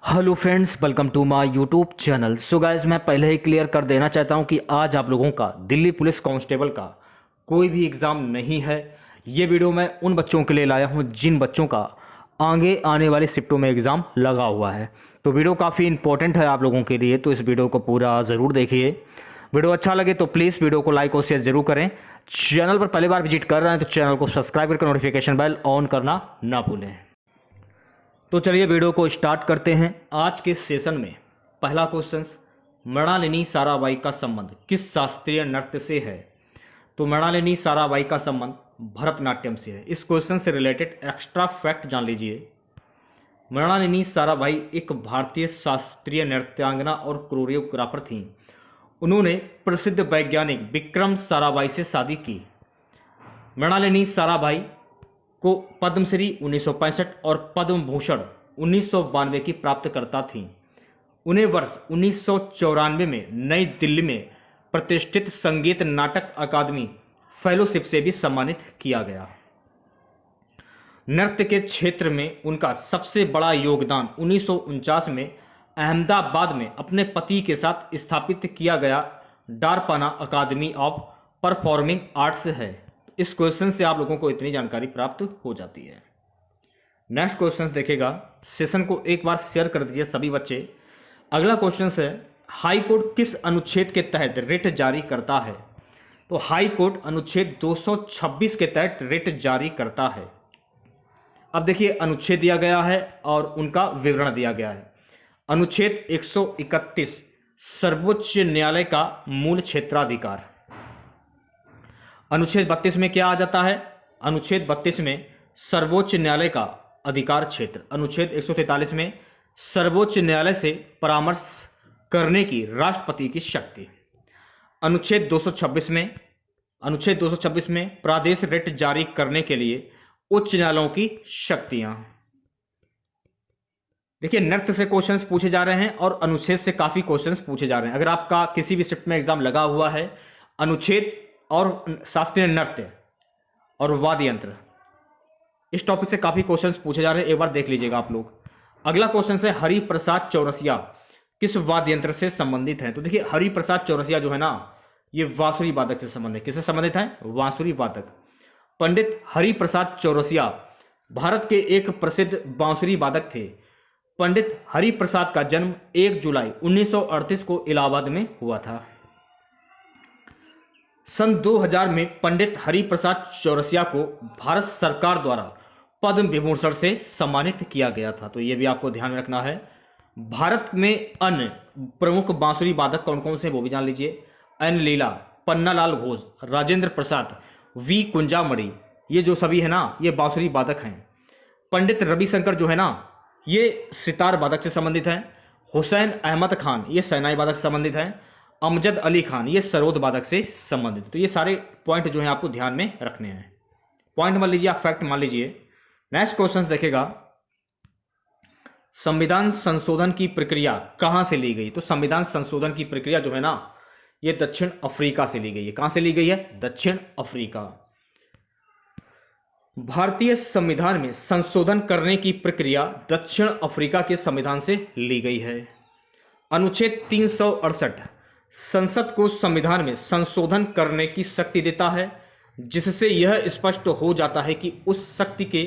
Hello friends, welcome to my YouTube channel. So guys, मैं पहले ही clear कर देना चाहता हूं कि आज आप लोगों का दिल्ली पुलिस कांस्टेबल का कोई भी एग्ज़ाम नहीं है। ये वीडियो मैं उन बच्चों के लिए लाया हूं जिन बच्चों का आगे आने वाली शिफ्टों में एग्ज़ाम लगा हुआ है। तो वीडियो काफ़ी इंपॉर्टेंट है आप लोगों के लिए, तो इस वीडियो को पूरा ज़रूर देखिए। वीडियो अच्छा लगे तो प्लीज़ वीडियो को लाइक और शेयर जरूर करें। चैनल पर पहली बार विजिट कर रहे हैं तो चैनल को सब्सक्राइब करके नोटिफिकेशन बेल ऑन करना ना भूलें। तो चलिए वीडियो को स्टार्ट करते हैं। आज के सेशन में पहला क्वेश्चन, मृणालिनी साराभाई का संबंध किस शास्त्रीय नृत्य से है? तो मृणालिनी साराभाई का संबंध भरतनाट्यम से है। इस क्वेश्चन से रिलेटेड एक्स्ट्रा फैक्ट जान लीजिए। मृणालिनी साराभाई एक भारतीय शास्त्रीय नृत्यांगना और कोरियोग्राफर थीं। उन्होंने प्रसिद्ध वैज्ञानिक विक्रम साराभाई से शादी की। मृणालिनी साराभाई को पद्मश्री 1965 और पद्म भूषण 1992 की प्राप्तकर्ता थीं। उन्हें वर्ष 1994 में नई दिल्ली में प्रतिष्ठित संगीत नाटक अकादमी फेलोशिप से भी सम्मानित किया गया। नृत्य के क्षेत्र में उनका सबसे बड़ा योगदान 1949 में अहमदाबाद में अपने पति के साथ स्थापित किया गया डारपाना अकादमी ऑफ परफॉर्मिंग आर्ट्स है। इस क्वेश्चन से आप लोगों को इतनी जानकारी प्राप्त हो जाती है। नेक्स्ट क्वेश्चन देखेगा। सेशन को एक बार शेयर कर दीजिए सभी बच्चे। अगला क्वेश्चन है, हाई कोर्ट किस अनुच्छेद के तहत रिट जारी करता है? तो हाई कोर्ट अनुच्छेद 226 के तहत रिट जारी करता है। अब देखिए, अनुच्छेद दिया गया है और उनका विवरण दिया गया है। अनुच्छेद 131 सर्वोच्च न्यायालय का मूल क्षेत्राधिकार। अनुच्छेद 32 में क्या आ जाता है? अनुच्छेद 32 में सर्वोच्च न्यायालय का अधिकार क्षेत्र। अनुच्छेद 143 में सर्वोच्च न्यायालय से परामर्श करने की राष्ट्रपति की शक्ति। अनुच्छेद 226 में प्रादेश रिट जारी करने के लिए उच्च न्यायालयों की शक्तियां। देखिए, नृत्य से क्वेश्चंस पूछे जा रहे हैं और अनुच्छेद से काफी क्वेश्चंस पूछे जा रहे हैं। अगर आपका किसी भी शिफ्ट में एग्जाम लगा हुआ है, अनुच्छेद और शास्त्रीय नृत्य और वाद्य यंत्र, इस टॉपिक से काफी क्वेश्चंस पूछे जा रहे हैं। एक बार देख लीजिएगा आप लोग। अगला क्वेश्चन है, हरिप्रसाद चौरसिया किस वाद्य यंत्र से संबंधित है? तो देखिए, हरिप्रसाद चौरसिया जो है ना, ये बांसुरी वादक से संबंधित। किससे संबंधित है? बांसुरी वादक। पंडित हरिप्रसाद चौरसिया भारत के एक प्रसिद्ध बांसुरी वादक थे। पंडित हरिप्रसाद का जन्म 1 जुलाई 1938 को इलाहाबाद में हुआ था। सन 2000 में पंडित हरिप्रसाद चौरसिया को भारत सरकार द्वारा पद्म विभूषण से सम्मानित किया गया था। तो ये भी आपको ध्यान में रखना है। भारत में अन्य प्रमुख बांसुरी वादक कौन कौन से वो भी जान लीजिए। एन लीला, पन्नालाल घोष, राजेंद्र प्रसाद, वी कुंजामणि, ये जो सभी है ना, ये बांसुरी वादक हैं। पंडित रविशंकर जो है ना, ये सितार वादक से संबंधित हैं। हुसैन अहमद खान, ये शहनाई वादक से संबंधित हैं। अमजद अली खान, ये सरोद वादक से संबंधित। तो ये सारे पॉइंट जो है आपको ध्यान में रखने हैं। पॉइंट मान लीजिए, आप फैक्ट मान लीजिए। नेक्स्ट क्वेश्चन देखेगा, संविधान संशोधन की प्रक्रिया कहां से ली गई? तो संविधान संशोधन की प्रक्रिया जो है ना, ये दक्षिण अफ्रीका से ली गई है। कहां से ली गई है? दक्षिण अफ्रीका। भारतीय संविधान में संशोधन करने की प्रक्रिया दक्षिण अफ्रीका के संविधान से ली गई है। अनुच्छेद 368 संसद को संविधान में संशोधन करने की शक्ति देता है, जिससे यह स्पष्ट हो जाता है कि उस शक्ति के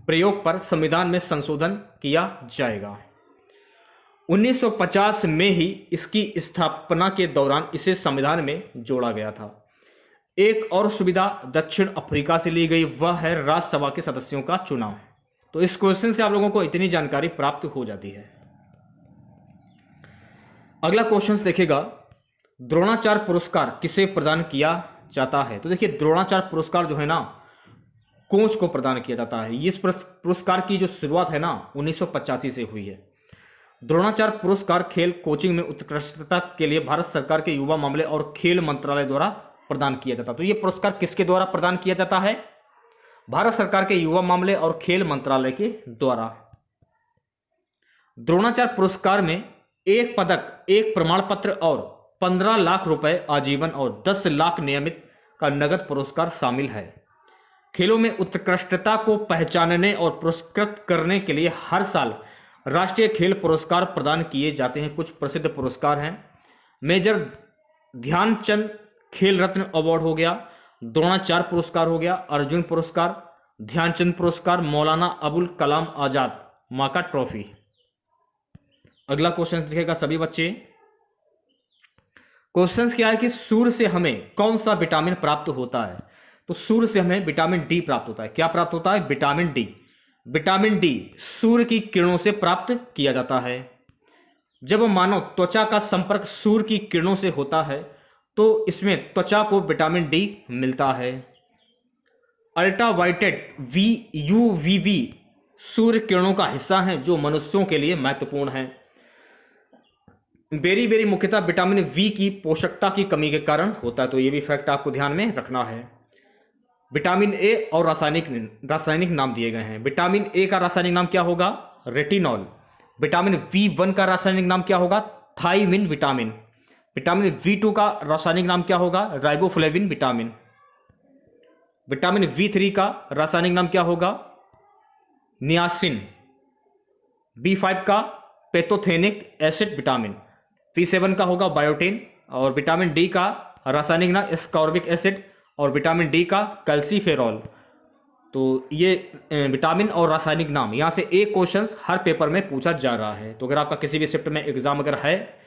प्रयोग पर संविधान में संशोधन किया जाएगा। 1950 में ही इसकी स्थापना के दौरान इसे संविधान में जोड़ा गया था। एक और सुविधा दक्षिण अफ्रीका से ली गई, वह है राज्यसभा के सदस्यों का चुनाव। तो इस क्वेश्चन से आप लोगों को इतनी जानकारी प्राप्त हो जाती है। अगला क्वेश्चन देखेगा, द्रोणाचार्य पुरस्कार किसे प्रदान किया जाता है? तो देखिए, द्रोणाचार्य पुरस्कार जो है ना, कोच को प्रदान किया जाता है। इस पुरस्कार की जो शुरुआत है ना, 1985 से हुई है। द्रोणाचार्य पुरस्कार खेल कोचिंग में उत्कृष्टता के लिए भारत सरकार के युवा मामले और खेल मंत्रालय द्वारा प्रदान किया जाता है। तो ये पुरस्कार किसके द्वारा प्रदान किया जाता है? भारत सरकार के युवा मामले और खेल मंत्रालय के द्वारा। द्रोणाचार्य पुरस्कार में 1 पदक, 1 प्रमाण पत्र और 15 लाख रुपए आजीवन और 10 लाख नियमित का नगद पुरस्कार शामिल है। खेलों में उत्कृष्टता को पहचानने और पुरस्कृत करने के लिए हर साल राष्ट्रीय खेल पुरस्कार प्रदान किए जाते हैं। कुछ प्रसिद्ध पुरस्कार हैं, मेजर ध्यानचंद खेल रत्न अवार्ड हो गया, द्रोणाचार्य पुरस्कार हो गया, अर्जुन पुरस्कार, ध्यानचंद पुरस्कार, मौलाना अबुल कलाम आजाद मां का ट्रॉफी। अगला क्वेश्चन दिखेगा सभी बच्चे। क्वेश्चन क्या है कि सूर्य से हमें कौन सा विटामिन प्राप्त होता है? तो सूर्य से हमें विटामिन डी प्राप्त होता है। क्या प्राप्त होता है? Vitamin D. विटामिन डी सूर्य की किरणों से प्राप्त किया जाता है। जब मानव त्वचा का संपर्क सूर्य की किरणों से होता है तो इसमें त्वचा को विटामिन डी मिलता है। अल्ट्रावायलेट यूवीवी सूर्य किरणों का हिस्सा है जो मनुष्यों के लिए महत्वपूर्ण है। बेरी बेरी मुख्यतः विटामिन वी की पोषकता की कमी के कारण होता है, तो ये भी फैक्ट आपको ध्यान में रखना है। विटामिन ए और रासायनिक नाम दिए गए हैं। विटामिन ए का रासायनिक नाम क्या होगा? रेटिनॉल। विटामिन V1 का रासायनिक नाम क्या होगा? Thymine vitamin. विटामिन V2 का रासायनिक नाम क्या होगा? Riboflavin vitamin. विटामिन V3 का रासायनिक नाम क्या होगा? नियासिन। B5 का पैथोथेनिक एसिड विटामिन। V7 का होगा बायोटिन। और विटामिन डी का रासायनिक नाम एस्कॉर्बिक एसिड और विटामिन डी का कैल्सीफेरॉल। तो ये विटामिन और रासायनिक नाम, यहाँ से एक क्वेश्चन हर पेपर में पूछा जा रहा है। तो अगर आपका किसी भी शिफ्ट में एग्जाम अगर है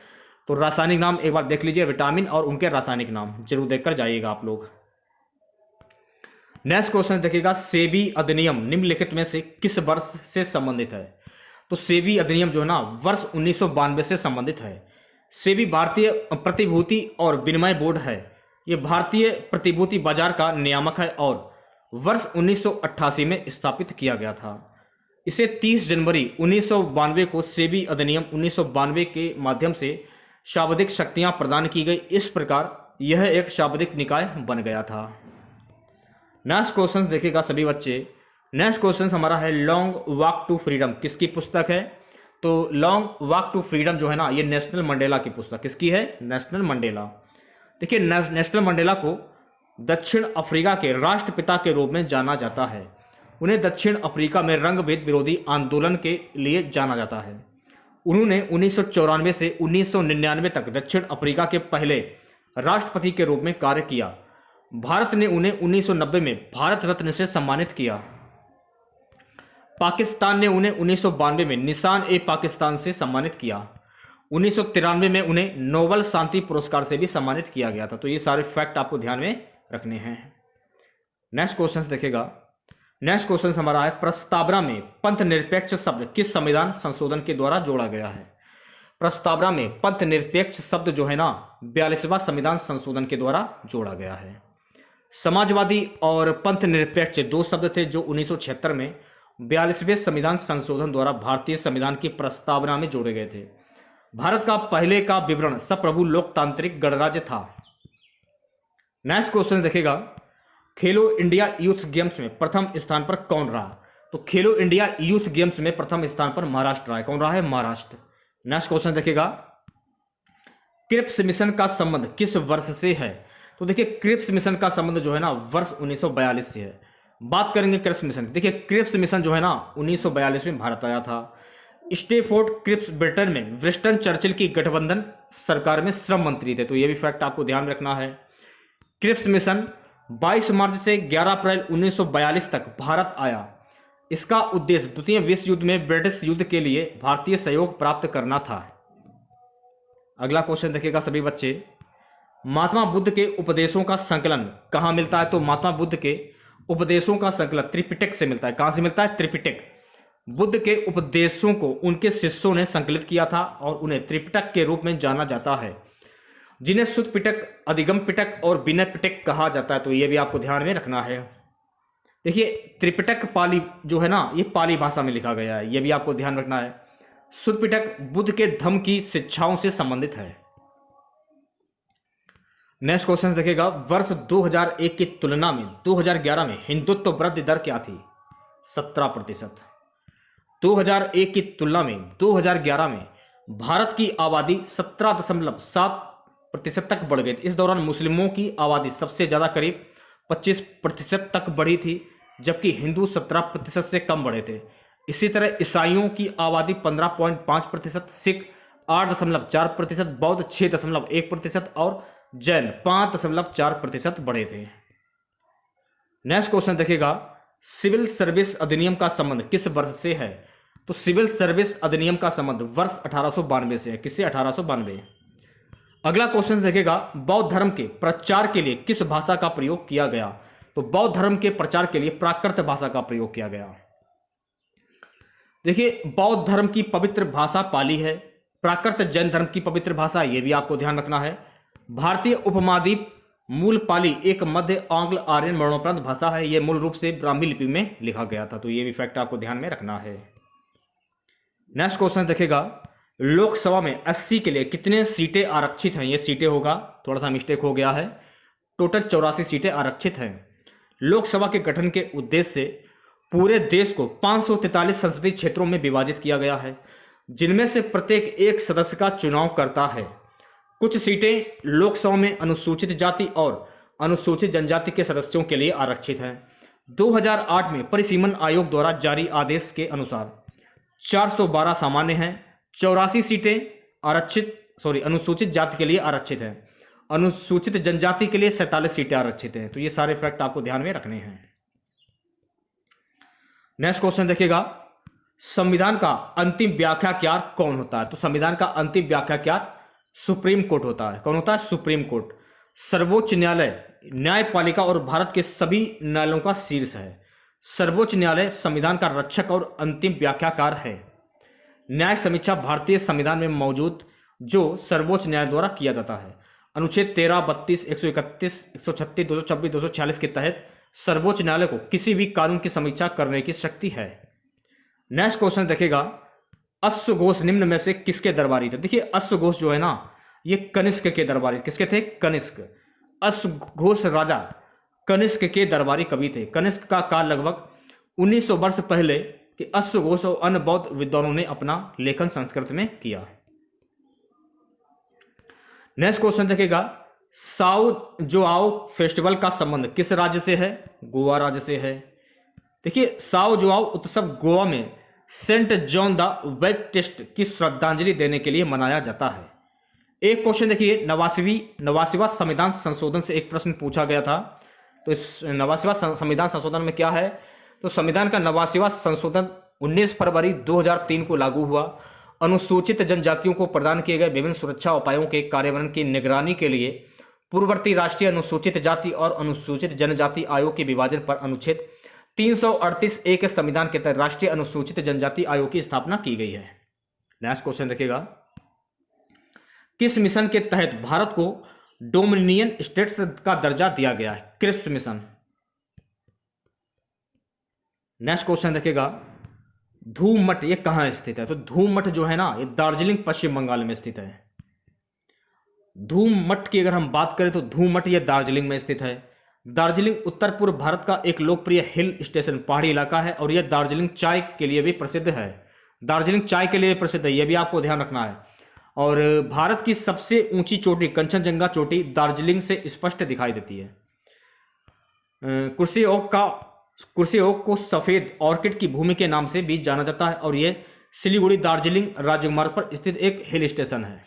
तो रासायनिक नाम एक बार देख लीजिए, विटामिन और उनके रासायनिक नाम जरूर देखकर जाइएगा आप लोग। नेक्स्ट क्वेश्चन देखिएगा, सेबी अधिनियम निम्नलिखित में से किस वर्ष से संबंधित है? तो सेबी अधिनियम जो है ना वर्ष 1992 से संबंधित है। सेबी भारतीय प्रतिभूति और विनिमय बोर्ड है। ये भारतीय प्रतिभूति बाजार का नियामक है और वर्ष 1988 में स्थापित किया गया था। इसे 30 जनवरी 1992 को सेबी अधिनियम 1992 के माध्यम से शाब्दिक शक्तियां प्रदान की गई। इस प्रकार यह एक शाब्दिक निकाय बन गया था। नेक्स्ट क्वेश्चन देखिएगा सभी बच्चे। नेक्स्ट क्वेश्चन हमारा है लॉन्ग वॉक टू फ्रीडम किसकी पुस्तक है? तो लॉन्ग वॉक टू फ्रीडम जो है ना ये नेशनल मंडेला की पुस्तक। किसकी है? National Mandela. देखिए नेशनल मंडेला को दक्षिण अफ्रीका के राष्ट्रपिता के रूप में जाना जाता है। उन्हें दक्षिण अफ्रीका में रंगभेद विरोधी आंदोलन के लिए जाना जाता है। उन्होंने 1994 से 1999 तक दक्षिण अफ्रीका के पहले राष्ट्रपति के रूप में कार्य किया। भारत ने उन्हें 1990 में भारत रत्न से सम्मानित किया। पाकिस्तान ने उन्हें 1992 में निशान ए पाकिस्तान से सम्मानित किया। 1993 में उन्हें नोबेल शांति पुरस्कार से भी सम्मानित किया गया था। तो ये सारे फैक्ट आपको ध्यान में रखने हैं। नेक्स्ट क्वेश्चन देखेगा। नेक्स्ट क्वेश्चन हमारा है प्रस्तावना में पंथ निरपेक्ष शब्द किस संविधान संशोधन के द्वारा जोड़ा गया है? प्रस्तावना में पंथ निरपेक्ष शब्द जो है ना 42वां संविधान संशोधन के द्वारा जोड़ा गया है। समाजवादी और पंथ निरपेक्ष दो शब्द थे जो 1976 में 42वें संविधान संशोधन द्वारा भारतीय संविधान की प्रस्तावना में जोड़े गए थे। भारत का पहले का विवरण सप्रभु लोकतांत्रिक गणराज्य था। नेक्स्ट क्वेश्चन देखेगा, खेलो इंडिया यूथ गेम्स में प्रथम स्थान पर कौन रहा? तो खेलो इंडिया यूथ गेम्स में प्रथम स्थान पर महाराष्ट्र रहा है। कौन रहा है? महाराष्ट्र। नेक्स्ट क्वेश्चन देखेगा, क्रिप्स मिशन का संबंध किस वर्ष से है? तो देखिए क्रिप्स मिशन का संबंध जो है ना वर्ष 1942 से है। बात करेंगे क्रिप्स मिशन। देखिए क्रिप्स मिशन जो है ना 1942 में भारत आया था। स्टेफोर्ड क्रिप्स ब्रिटेन में विंस्टन चर्चिल की गठबंधन सरकार में श्रम मंत्री थे। तो ये भी फैक्ट आपको ध्यान रखना है। क्रिप्स मिशन 22 मार्च से 11 अप्रैल 1942 तक भारत आया। इसका उद्देश्य द्वितीय विश्व युद्ध में ब्रिटिश युद्ध के लिए भारतीय सहयोग प्राप्त करना था। अगला क्वेश्चन देखिएगा सभी बच्चे, महात्मा बुद्ध के उपदेशों का संकलन कहाँ मिलता है? तो महात्मा बुद्ध के उपदेशों का संकलन त्रिपिटक से मिलता है। कहाँ से मिलता है? त्रिपिटक। बुद्ध के उपदेशों को उनके शिष्यों ने संकलित किया था और उन्हें त्रिपिटक के रूप में जाना जाता है, जिन्हें शुद्ध पिटक, अधिगम पिटक और विनय पिटक कहा जाता है। तो ये भी आपको ध्यान में रखना है। देखिए त्रिपिटक पाली जो है ना ये पाली भाषा में लिखा गया है, ये भी आपको ध्यान रखना है। शुद्ध पिटक बुद्ध के धम्म की शिक्षाओं से संबंधित है। नेक्स्ट क्वेश्चन देखेगा, वर्ष 2001 की तुलना में 2011 में हिंदुत्व वृद्धि दर क्या थी? 17%। 2001 की तुलना में 2011 में भारत की आबादी 17.7% तक बढ़ गई थी। इस दौरान मुस्लिमों की आबादी सबसे ज्यादा करीब 25% तक बढ़ी थी, जबकि हिंदू 17% से कम बढ़े थे। इसी तरह ईसाइयों की आबादी 15.5%, सिख 8.4%, बौद्ध 6.1% और जैन 5.4% बढ़े थे। नेक्स्ट क्वेश्चन देखिएगा, सिविल सर्विस अधिनियम का संबंध किस वर्ष से है? तो सिविल सर्विस अधिनियम का संबंध वर्ष 1892 से है। किससे? 1892। अगला क्वेश्चन देखिएगा, बौद्ध धर्म के प्रचार के लिए किस भाषा का प्रयोग किया गया? तो बौद्ध धर्म के प्रचार के लिए प्राकृत भाषा का प्रयोग किया गया। देखिए, बौद्ध धर्म की पवित्र भाषा पाली है। प्राकृत जैन धर्म की पवित्र भाषा, यह भी आपको ध्यान रखना है। भारतीय उपमहाद्वीप मूल पाली एक मध्य आंग्ल आर्यन मरणोपरांत भाषा है। यह मूल रूप से ब्राह्मी लिपि में लिखा गया था, तो यह भी फैक्ट आपको ध्यान में रखना है। नेक्स्ट क्वेश्चन देखिएगा, लोकसभा में 80 के लिए कितने सीटें आरक्षित हैं? ये सीटें होगा, थोड़ा सा मिस्टेक हो गया है। टोटल 84 सीटें आरक्षित हैं। लोकसभा के गठन के उद्देश्य से पूरे देश को 543 संसदीय क्षेत्रों में विभाजित किया गया है, जिनमें से प्रत्येक एक सदस्य का चुनाव करता है। कुछ सीटें लोकसभा में अनुसूचित जाति और अनुसूचित जनजाति के सदस्यों के लिए आरक्षित हैं। 2008 में परिसीमन आयोग द्वारा जारी आदेश के अनुसार 412 सामान्य हैं, 84 सीटें अनुसूचित जाति के लिए आरक्षित हैं, अनुसूचित जनजाति के लिए 47 सीटें आरक्षित हैं। तो ये सारे फैक्ट आपको ध्यान में रखने हैं। नेक्स्ट क्वेश्चन देखिएगा, संविधान का अंतिम व्याख्याकार कौन होता है? तो संविधान का अंतिम व्याख्याकार सुप्रीम कोर्ट होता है। कौन होता है? Supreme court. सर्वोच्च न्यायालय न्यायपालिका और भारत के सभी न्यायालयों का शीर्ष है। सर्वोच्च न्यायालय संविधान का रक्षक और अंतिम व्याख्याकार है। न्याय समीक्षा भारतीय संविधान में मौजूद जो सर्वोच्च न्यायालय द्वारा किया जाता है। अनुच्छेद 13, 32, 131, 136, 226, 246 के तहत सर्वोच्च न्यायालय को किसी भी कानून की समीक्षा करने की शक्ति है। नेक्स्ट क्वेश्चन देखिएगा, अश्वघोष निम्न में से किसके दरबारी थे? देखिए, अश्वघोष जो है ना, ये कनिष्क के दरबारी। किसके थे? कनिष्क। अश्वघोष राजा कनिष्क के दरबारी कवि थे। कनिष्क का काल लगभग 1900 वर्ष पहले कि अश्वघोष और अन्य बौद्ध विद्वानों ने अपना लेखन संस्कृत में किया। नेक्स्ट क्वेश्चन देखिएगा, साओ जोआओ फेस्टिवल का संबंध किस राज्य से है? गोवा राज्य से है। देखिए, साओ जोआओ उत्सव गोवा में सेंट जॉन द बैप्टिस्ट की श्रद्धांजलि देने के लिए मनाया जाता है। एक क्वेश्चन देखिए, 89वां संविधान संशोधन से एक प्रश्न पूछा गया था। तो इस 89वां संविधान संशोधन में क्या है? तो संविधान का 89वां संशोधन 19 फरवरी 2003 को लागू हुआ। अनुसूचित जनजातियों को प्रदान किए गए विभिन्न सुरक्षा उपायों के कार्यान्वयन की निगरानी के लिए पूर्ववर्ती राष्ट्रीय अनुसूचित जाति और अनुसूचित जनजाति आयोग के विभाजन पर अनुच्छेद 338A के संविधान के तहत राष्ट्रीय अनुसूचित जनजाति आयोग की स्थापना की गई है। नेक्स्ट क्वेश्चन देखिएगा, किस मिशन के तहत भारत को डोमिनियन स्टेट्स का दर्जा दिया गया है? Cripps mission. नेक्स्ट क्वेश्चन देखिएगा, धूम मठ ये कहां स्थित है? तो धूम मठ जो है ना, ये दार्जिलिंग पश्चिम बंगाल में स्थित है। धूम मठ की अगर हम बात करें तो धूम मठ ये दार्जिलिंग में स्थित है। दार्जिलिंग उत्तर पूर्व भारत का एक लोकप्रिय हिल स्टेशन पहाड़ी इलाका है और यह दार्जिलिंग चाय के लिए भी प्रसिद्ध है। दार्जिलिंग चाय के लिए प्रसिद्ध है, यह भी आपको ध्यान रखना है। और भारत की सबसे ऊंची चोटी कंचनजंगा चोटी दार्जिलिंग से स्पष्ट दिखाई देती है। कुर्सी ओक को सफेद ऑर्किड की भूमि के नाम से भी जाना जाता है और यह सिलीगुड़ी दार्जिलिंग राजमार्ग पर स्थित एक हिल स्टेशन है।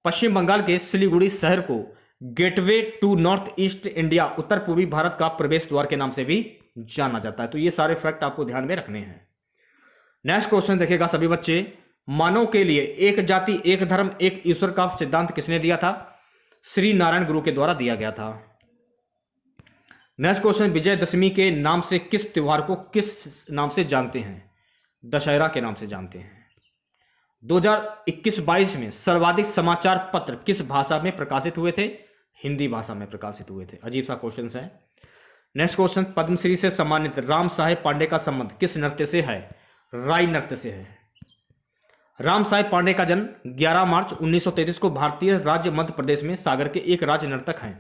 पश्चिम बंगाल के सिलीगुड़ी शहर को gateway to north east India उत्तर पूर्वी भारत का प्रवेश द्वार के नाम से भी जाना जाता है। तो ये सारे फैक्ट आपको ध्यान में रखने हैं। नेक्स्ट क्वेश्चन देखिएगा सभी बच्चे, मानव के लिए एक जाति एक धर्म एक ईश्वर का सिद्धांत किसने दिया था? श्री नारायण गुरु के द्वारा दिया गया था। नेक्स्ट क्वेश्चन, विजयदशमी के नाम से किस त्योहार को किस नाम से जानते हैं? दशहरा के नाम से जानते हैं। 2021-22 में सर्वाधिक समाचार पत्र किस भाषा में प्रकाशित हुए थे? हिंदी भाषा में प्रकाशित हुए थे। अजीब सा क्वेश्चन है। नेक्स्ट क्वेश्चन, पद्मश्री से सम्मानित राम साहेब पांडे का संबंध किस नृत्य से है? राई नृत्य से है। राम साहेब पांडे का जन्म 11 मार्च 1933 को भारतीय राज्य मध्य प्रदेश में सागर के एक राज्य नर्तक हैं।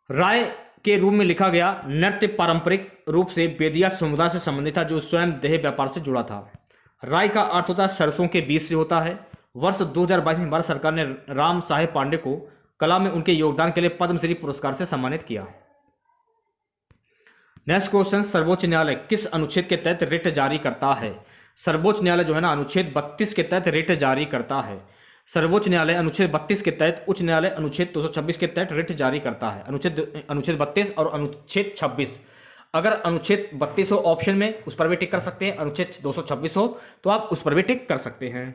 राय के रूप में लिखा गया नृत्य पारंपरिक रूप से बेदिया समुदाय से संबंधित था, जो स्वयं देह व्यापार से जुड़ा था। राय का अर्थ होता है सरसों के बीज से होता है। वर्ष 2022 में भारत सरकार ने राम साहेब पांडे को कला में उनके योगदान के लिए पद्मश्री पुरस्कार से सम्मानित किया। नेक्स्ट क्वेश्चन, सर्वोच्च न्यायालय किस अनुच्छेद के तहत रिट जारी करता है? सर्वोच्च न्यायालय जो है ना अनुच्छेद 32 के तहत रिट जारी करता है। सर्वोच्च न्यायालय अनुच्छेद 32 के तहत, उच्च न्यायालय अनुच्छेद 226 के तहत रिट जारी करता है। अनुच्छेद 32 और अनुच्छेद 26। अगर अनुच्छेद 32 हो ऑप्शन में, उस पर भी टिक कर सकते हैं। अनुच्छेद 226 हो तो आप उस पर भी टिक कर सकते हैं।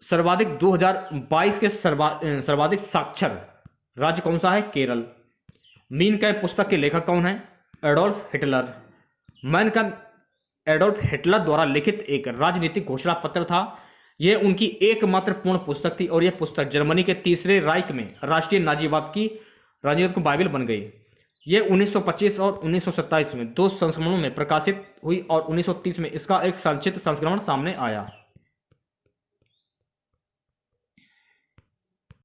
सर्वाधिक 2022 के सर्वाधिक साक्षर राज्य कौन सा है? केरल। मीन कैम्प पुस्तक के लेखक कौन है? Adolf Hitler. Man camp Adolf Hitler द्वारा लिखित एक राजनीतिक घोषणा पत्र था। यह उनकी एकमात्र पूर्ण पुस्तक थी और यह पुस्तक जर्मनी के तीसरे राइक में राष्ट्रीय नाजीवाद की को बाइबल बन गई। यह 1925 और 1927 में 2 संस्करणों में प्रकाशित हुई और 1930 में इसका एक संक्षिप्त संस्करण सामने आया।